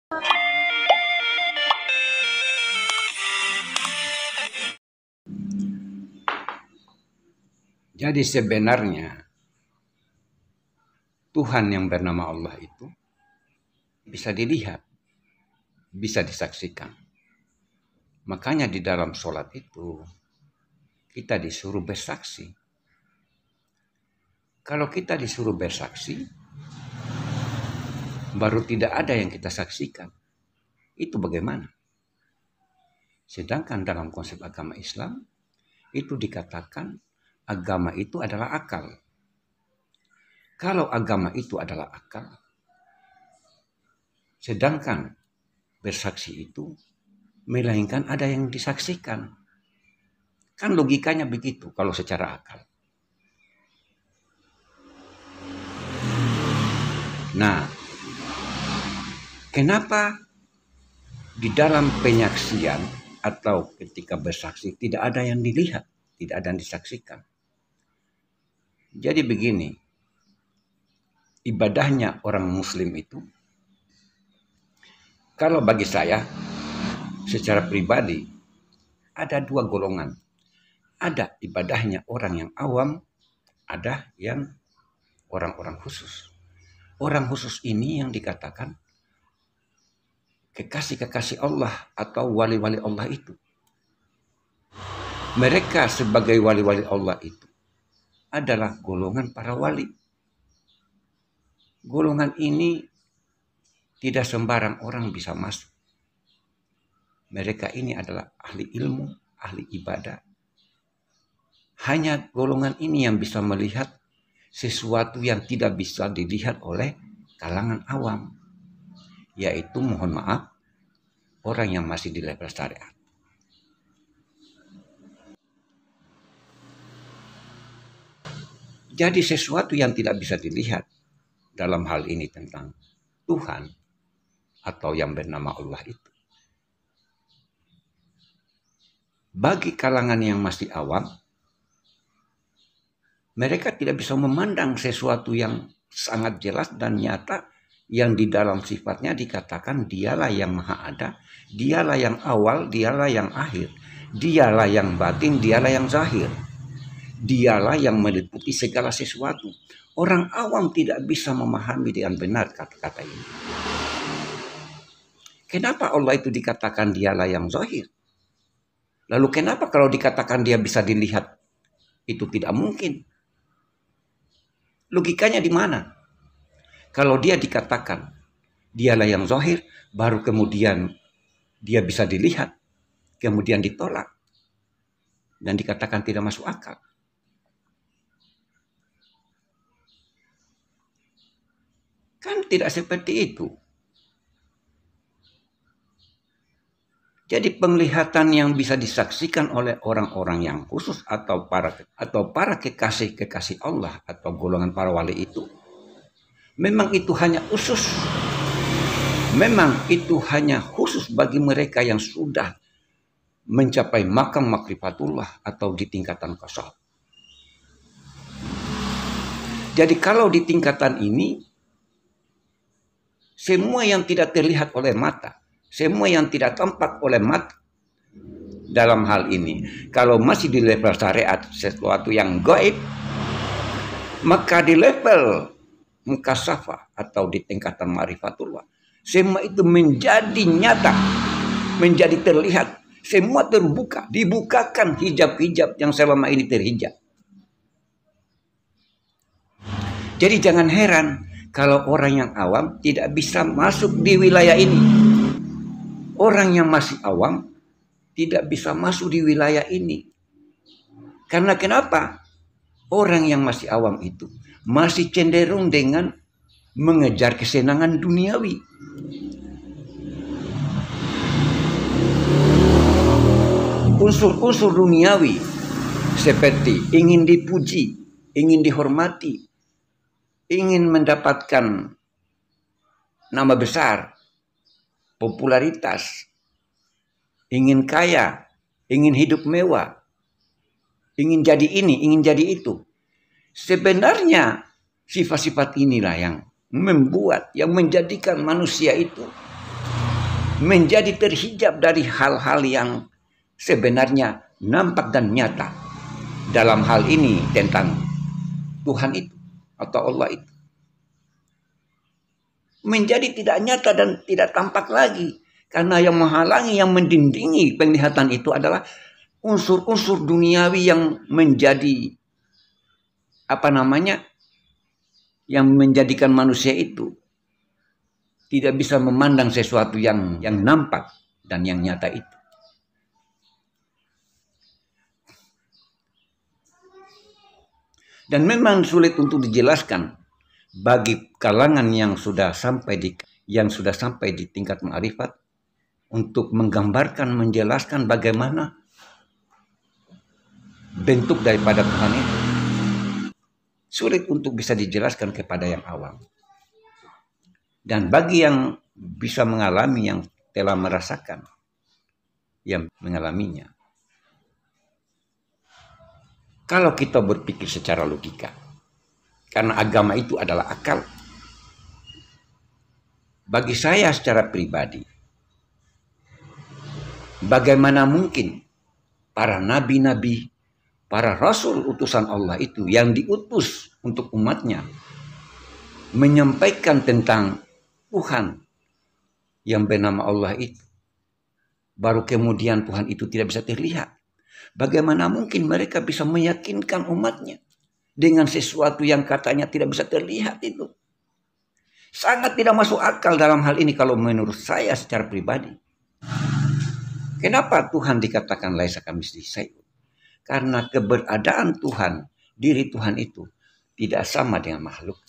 Jadi sebenarnya Tuhan yang bernama Allah itu bisa dilihat, bisa disaksikan. Makanya di dalam sholat itu kita disuruh bersaksi. Kalau kita disuruh bersaksi, baru tidak ada yang kita saksikan. Itu bagaimana? Sedangkan dalam konsep agama Islam, itu dikatakan agama itu adalah akal. Kalau agama itu adalah akal, sedangkan bersaksi itu melainkan ada yang disaksikan. Kan logikanya begitu kalau secara akal. Nah, kenapa di dalam penyaksian atau ketika bersaksi tidak ada yang dilihat, tidak ada yang disaksikan? Jadi begini, ibadahnya orang Muslim itu, kalau bagi saya secara pribadi ada dua golongan. Ada ibadahnya orang yang awam, ada yang orang-orang khusus. Orang khusus ini yang dikatakan kekasih-kekasih Allah atau wali-wali Allah itu. Mereka sebagai wali-wali Allah itu adalah golongan para wali. Golongan ini tidak sembarang orang bisa masuk. Mereka ini adalah ahli ilmu, ahli ibadah. Hanya golongan ini yang bisa melihat sesuatu yang tidak bisa dilihat oleh kalangan awam. Yaitu mohon maaf, orang yang masih di level syariat. Jadi sesuatu yang tidak bisa dilihat dalam hal ini tentang Tuhan atau yang bernama Allah itu. Bagi kalangan yang masih awam, mereka tidak bisa memandang sesuatu yang sangat jelas dan nyata yang di dalam sifatnya dikatakan dialah yang maha ada, dialah yang awal, dialah yang akhir, dialah yang batin, dialah yang zahir. Dialah yang meliputi segala sesuatu. Orang awam tidak bisa memahami dengan benar kata-kata ini. Kenapa Allah itu dikatakan dialah yang zahir? Lalu kenapa kalau dikatakan dia bisa dilihat, itu tidak mungkin? Logikanya di mana? Kalau dia dikatakan dialah yang zahir, baru kemudian dia bisa dilihat, kemudian ditolak, dan dikatakan tidak masuk akal. Kan tidak seperti itu. Jadi penglihatan yang bisa disaksikan oleh orang-orang yang khusus atau para kekasih-kekasih Allah atau golongan para wali itu, memang itu hanya khusus. Memang itu hanya khusus bagi mereka yang sudah mencapai makam makrifatullah atau di tingkatan qasab. Jadi kalau di tingkatan ini, semua yang tidak terlihat oleh mata, semua yang tidak tampak oleh mata dalam hal ini, kalau masih di level syariat sesuatu yang gaib, maka di level mukasyafah atau di tingkatan ma'rifatullah, semua itu menjadi nyata, menjadi terlihat, semua terbuka, dibukakan hijab-hijab yang selama ini terhijab. Jadi jangan heran kalau orang yang awam tidak bisa masuk di wilayah ini. Orang yang masih awam tidak bisa masuk di wilayah ini. Karena kenapa? Orang yang masih awam itu masih cenderung dengan mengejar kesenangan duniawi. Unsur-unsur duniawi seperti ingin dipuji, ingin dihormati, ingin mendapatkan nama besar, popularitas, ingin kaya, ingin hidup mewah, ingin jadi ini, ingin jadi itu. Sebenarnya sifat-sifat inilah yang membuat, yang menjadikan manusia itu menjadi terhijab dari hal-hal yang sebenarnya nampak dan nyata dalam hal ini tentang Tuhan itu atau Allah itu. Menjadi tidak nyata dan tidak tampak lagi. Karena yang menghalangi, yang mendindingi penglihatan itu adalah unsur-unsur duniawi yang menjadi yang menjadikan manusia itu tidak bisa memandang sesuatu yang nampak dan yang nyata itu. Dan memang sulit untuk dijelaskan bagi kalangan yang sudah sampai di tingkat ma'rifat untuk menggambarkan, menjelaskan bagaimana bentuk daripada Tuhan itu. Sulit untuk bisa dijelaskan kepada yang awam. Dan bagi yang bisa mengalami, yang telah merasakan, yang mengalaminya. Kalau kita berpikir secara logika, karena agama itu adalah akal. Bagi saya secara pribadi, bagaimana mungkin para nabi-nabi, para rasul utusan Allah itu yang diutus untuk umatnya menyampaikan tentang Tuhan yang bernama Allah itu. Baru kemudian Tuhan itu tidak bisa terlihat. Bagaimana mungkin mereka bisa meyakinkan umatnya dengan sesuatu yang katanya tidak bisa terlihat itu? Sangat tidak masuk akal dalam hal ini kalau menurut saya secara pribadi. Kenapa Tuhan dikatakan laisa kamitslihi syai'un? Karena keberadaan Tuhan, diri Tuhan itu tidak sama dengan makhluk.